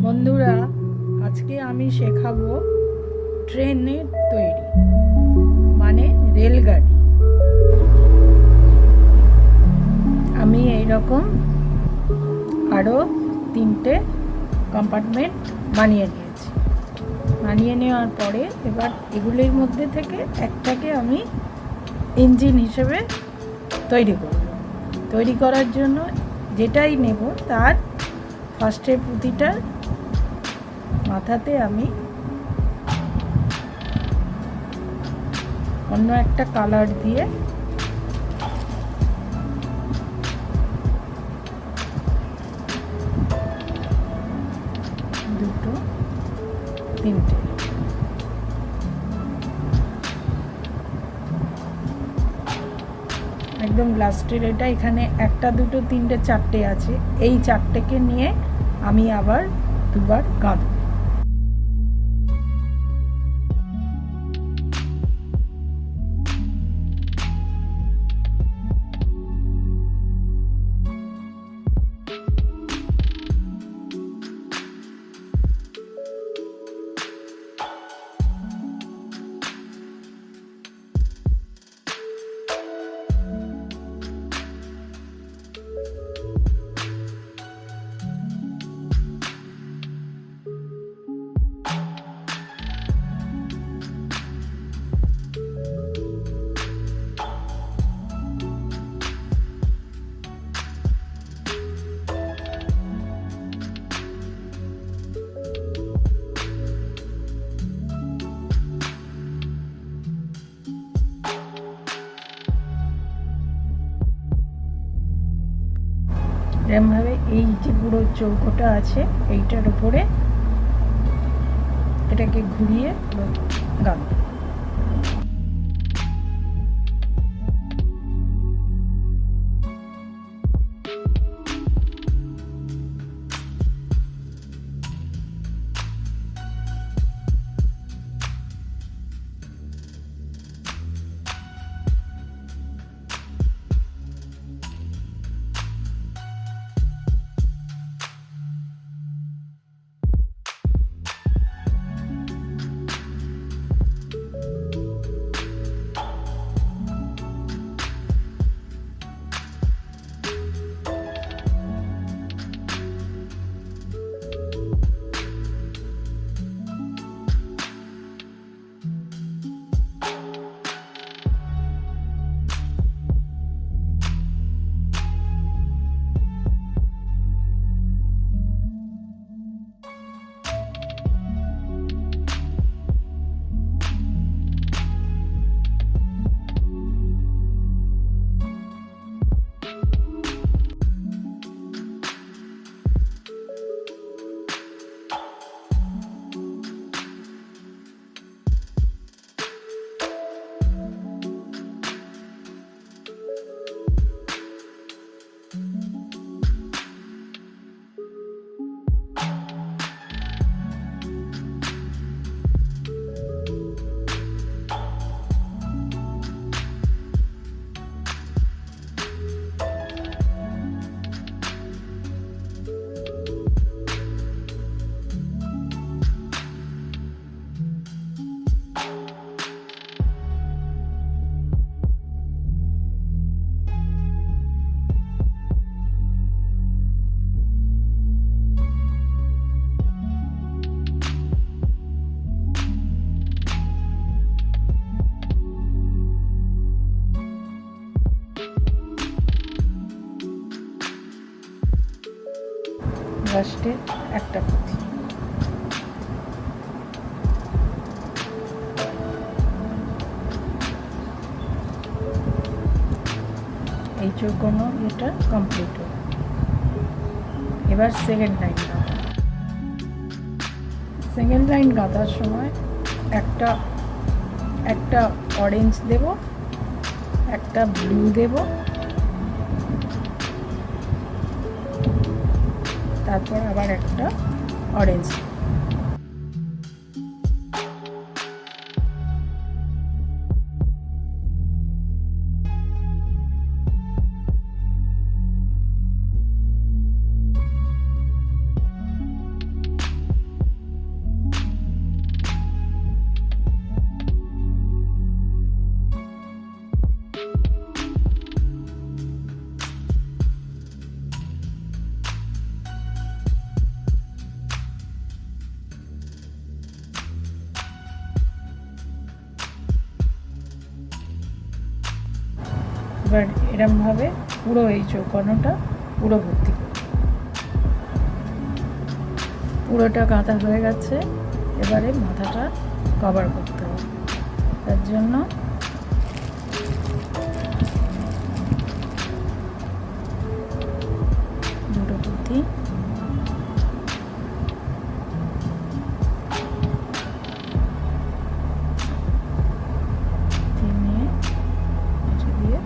বন্ধুরা, আজকে আমি শেখাবো ট্রেনের তৈরি, মানে রেলগাড়ি। আমি এইরকম আরও 3টে কম্পার্টমেন্ট বানিয়ে নিয়েছি। বানিয়ে নেওয়ার পরে এবার এগুলির মধ্যে থেকে একটাকে আমি ইঞ্জিন হিসেবে তৈরি করব। তৈরি করার জন্য যেটাই নেব তার ফার্স্টে প্রতিটার মাথাতে আমি অন্য একটা কালার দিয়ে দুটো, তিনটে একদম লাস্টের এটা এখানে 1, 2, 3, 4টে আছে। এই 4টেকে নিয়ে আমি আবার দুবার গাঁথব। এরমভাবে এই যে পুরো চৌকোটা আছে এইটার উপরে এটাকে ঘুরিয়ে গাঁথব। লাস্টে একটা পুঁথি। এই চৌকোনো এটা কমপ্লিট হল। এবার সেকেন্ড লাইন গাঁথা। সেকেন্ড লাইন গাঁথার সময় একটা অরেঞ্জ দেব, একটা ব্লু দেব, তারপর আবার একটা অরেঞ্জ। এবার এরমভাবে পুরো এই চৌকোনোটা পুরো ভর্তি করব। পুরোটা কাঁথা হয়ে গেছে, এবারে মাথাটা কভার করতে হবে। তার জন্য দুটো পুঁথি নিয়ে দিয়ে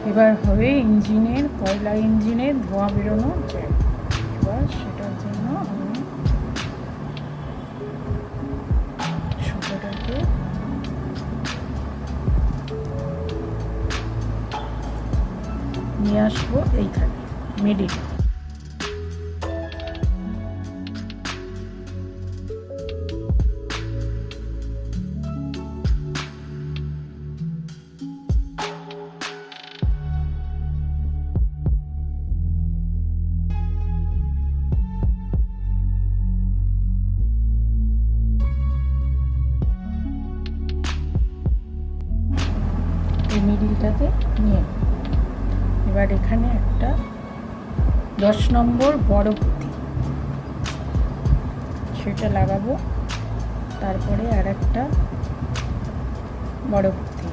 এবার হবে ইঞ্জিনের, কয়লা ইঞ্জিনের ধোঁয়া বেরোনো যায়। এবার সেটার জন্য আমি সুতোটাকে নিয়ে আসবো এইখানে মিডিল। এই মিডিলটাতে নিয়ে এবার এখানে একটা 10 নম্বর বড় পুঁতি সেটা লাগাবো, তারপরে আর একটা বড় পুঁতি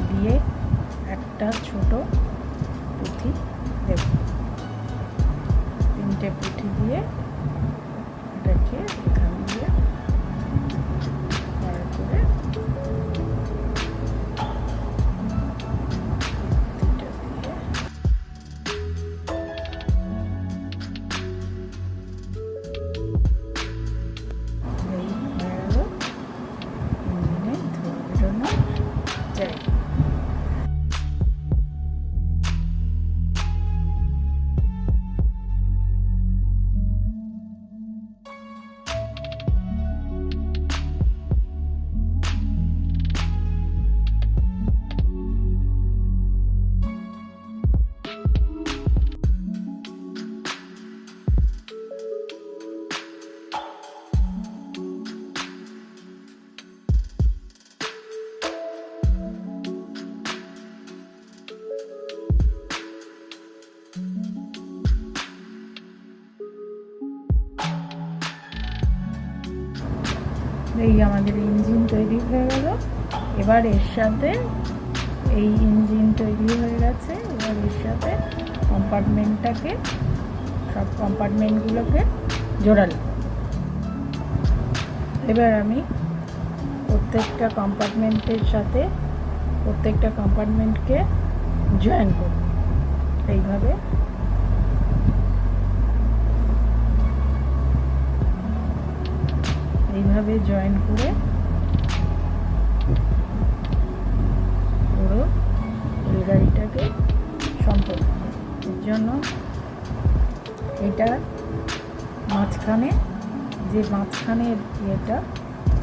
দিয়ে একটা ছোট পুঁতি দেব। 3টে পুঁতি দিয়ে এটাকে এখান দিয়ে বার করে এই আমাদের ইঞ্জিন তৈরি হয়ে গেল। এবার এর সাথে এই ইঞ্জিন তৈরি হয়ে গেছে, এবার এর সাথে কম্পার্টমেন্টটাকে, সব কম্পার্টমেন্টগুলোকে জোড়ালাম। এবার আমি প্রত্যেকটা কম্পার্টমেন্টের সাথে প্রত্যেকটা কম্পার্টমেন্টকে জয়েন করব এইভাবে। এইভাবে জয়েন করে পুরো রেলগাড়িটাকে সম্পন্ন। এর জন্য এটা মাঝখানে, যে মাঝখানের ইয়েটা,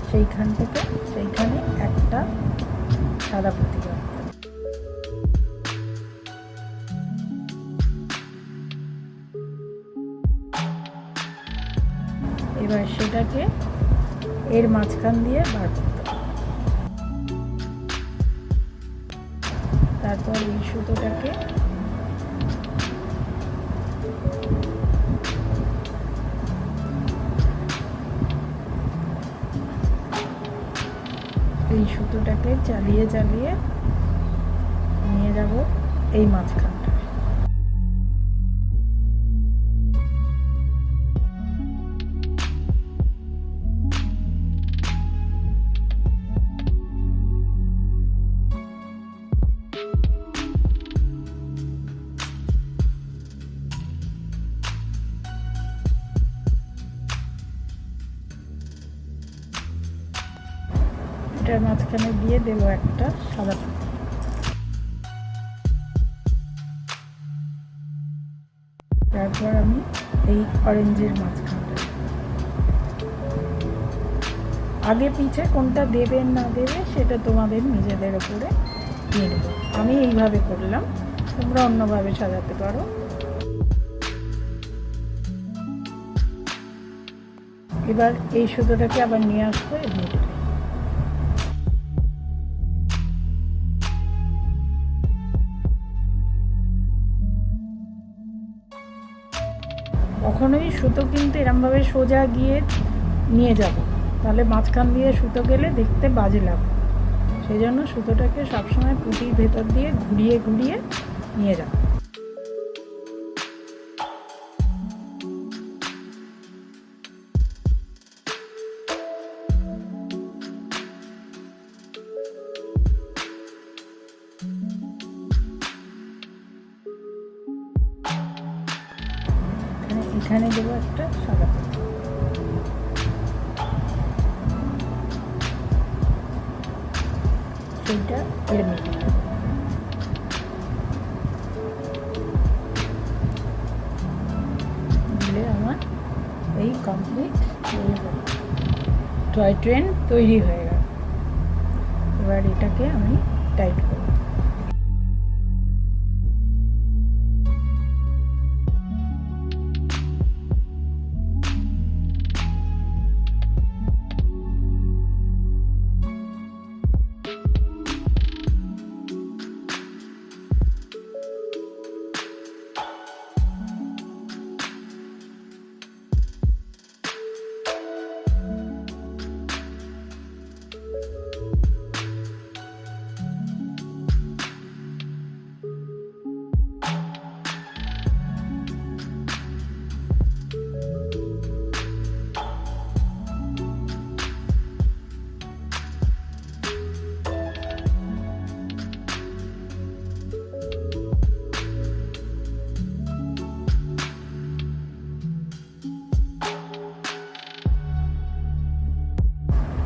সেইখান থেকে সেইখানে একটা সাদা পুঁতি রাখতে হবে। এবার সেটাকে এর মাঝখান দিয়ে বার করতে হবে। তারপর এই সুতোটাকে চালিয়ে চালিয়ে নিয়ে যাব এই মাঝখানটা। এটার মাঝখানে দিয়ে দেবো একটা সাদা পাতা। তারপর আমি এই অরেঞ্জের মাঝখানটা, আগে পিছে কোনটা দেবে না দেবে সেটা তোমাদের নিজেদের ওপরে নির্ভর। আমি এইভাবে করলাম, তোমরা অন্যভাবে সাজাতে পারো। এবার এই সুতোটাকে আবার নিয়ে আসবো এর মিডলে। কখনোই সুতো কিন্তু এরমভাবে সোজা গিয়ে নিয়ে যাব, তাহলে মাঝখান দিয়ে সুতো গেলে দেখতে বাজে লাগবে। সেই জন্য সুতোটাকে সবসময় পুঁতির ভেতর দিয়ে ঘুরিয়ে ঘুরিয়ে নিয়ে যাব। এখানে দেবো একটা সাদা পাতা। সেইটা এর মিডিল দিলে আমার এই কমপ্লিট টয় ট্রেন তৈরি হয়ে গেল। এবার এটাকে আমি টাইট করব।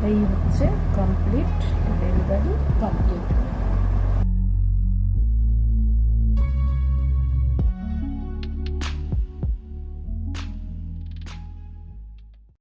এই হচ্ছে কমপ্লিট ডেলিভারি কমপ্লিট।